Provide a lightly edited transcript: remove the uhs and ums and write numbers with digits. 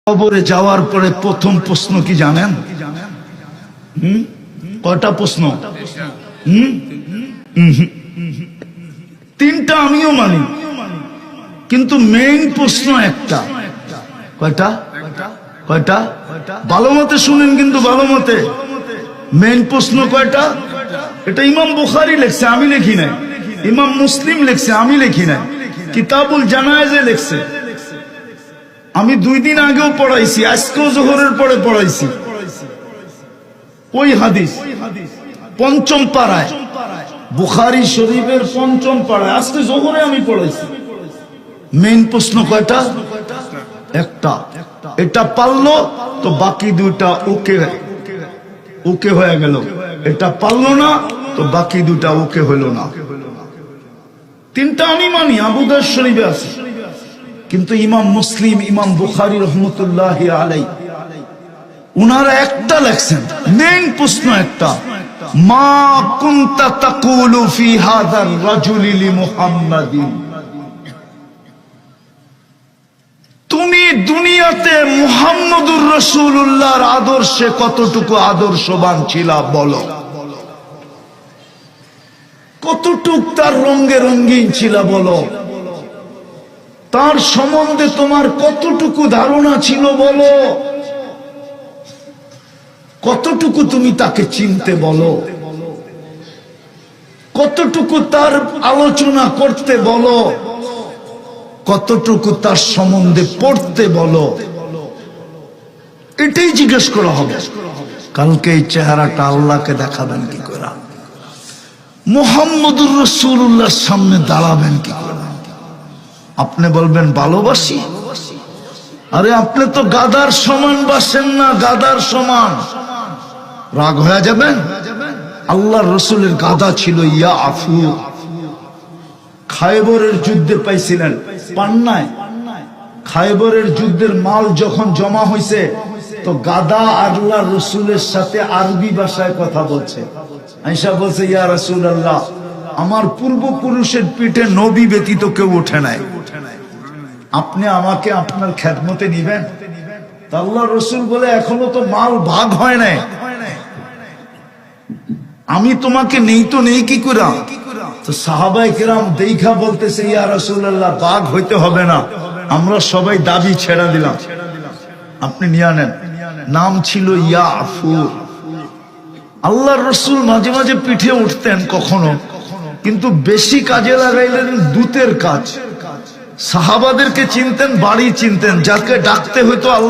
কবরে যাওয়ার পরে প্রথম প্রশ্ন কি জানেন? কয়টা প্রশ্ন? তিনটা আমিও মানি, কিন্তু মেইন প্রশ্ন একটা। কয়টা? কয়টা? ভালো মতে শুনেন, কিন্তু ভালো মতে। মেইন প্রশ্ন কয়টা? এটা ইমাম বুখারী লেখছে, আমি লিখি নাই। ইমাম মুসলিম লেখছে, আমি লিখি নাই। কিতাবুল জানায়েজে লেখছে। আমি 2 দিন আগেও পড়াইছি, আজকেও জোহরের পরে পড়াইছি। ওই হাদিস 5ম পারায়, বুখারী শরীফের 5ম পারায়, আজকে জোহরে আমি পড়াইছি। মেইন প্রশ্ন কয়টা? একটা। এটা পারলো তো বাকি 2টা ওকে ওকে হয়ে গেল। এটা পারলো না তো বাকি 2টা ওকে হইল না। 3টা আমি মানি, আবু দাউদ শরীফে আছে। কিন্তু ইমাম মুসলিম, ইমাম বুখারী রহমতুল্লাহি আলাইহি, উনারা একটা লেখছেন, মেইন প্রশ্ন একটা, মা কুনতা তাকুলু ফি হাযার রাজুলি লিমুহাম্মাদিন। তুমি দুনিয়াতে মুহাম্মদুর রাসূলুল্লাহর আদর্শে কতটুকু আদর্শবান ছিলা বলো? কতটুক তার রঙে রঙিন ছিলা বলো? তার সম্বন্ধে তোমার কতটুকু ধারণা ছিল বলো? কতটুকু তুমি তাকে চিনতে বলো? কতটুকু তার আলোচনা করতে বলো? কতটুকু তার সম্বন্ধে পড়তে বলো? এটাই জিজ্ঞেস করা হবে। কালকে এই চেহারাটা আল্লাহকে দেখাবেন কি করে? মুহাম্মদুর রাসূলুল্লাহর সামনে দাঁড়াবেন কি করে? আপনি বলবেন ভালোবাসি? আরে আপনি তো গাদার সমান বাসেন না, গাদার সমান। রাগ হয়ে যাবেন? আল্লাহর রাসূলের গাদা ছিল ইয়া আফু। খায়বরের যুদ্ধে পাইছিলেন, পান নাই? খায়বরের যুদ্ধের মাল যখন জমা হয়েছে, তো গাদা আল্লাহর রাসূলের সাথে আরবি ভাষায় কথা বলছে। আয়েশা বলছে, ইয়া রাসূলুল্লাহ, আমার পূর্বপুরুষের পিঠে নবী ব্যতীত কেউ ওঠে নাই, আপনি আমাকে আপনার খেদমতে নিবেন? আল্লাহর রাসূল বলে, এখনো তো মাল ভাগ হয় নাই, আমি তোমাকে নেই তো নেই কি করে? তো সাহাবায়ে কেরাম দেখা বলতেছে, ইয়া রাসূলুল্লাহ, ভাগ হইতে হবে না, আমরা সবাই দাবি ছেড়ে দিলাম, আপনি নিয়ে নেন। নাম ছিল ইয়া আফু। আল্লাহর রাসূল মাঝে মাঝে পিঠে উঠতেন কখনো, কিন্তু বেশি কাজে লাগাইলেন দূতের কাজ। সাহাবাদেরকে চিনতেন, বাড়ি চিনতেন, যাকে ডাকতে হইতো আল্লাহ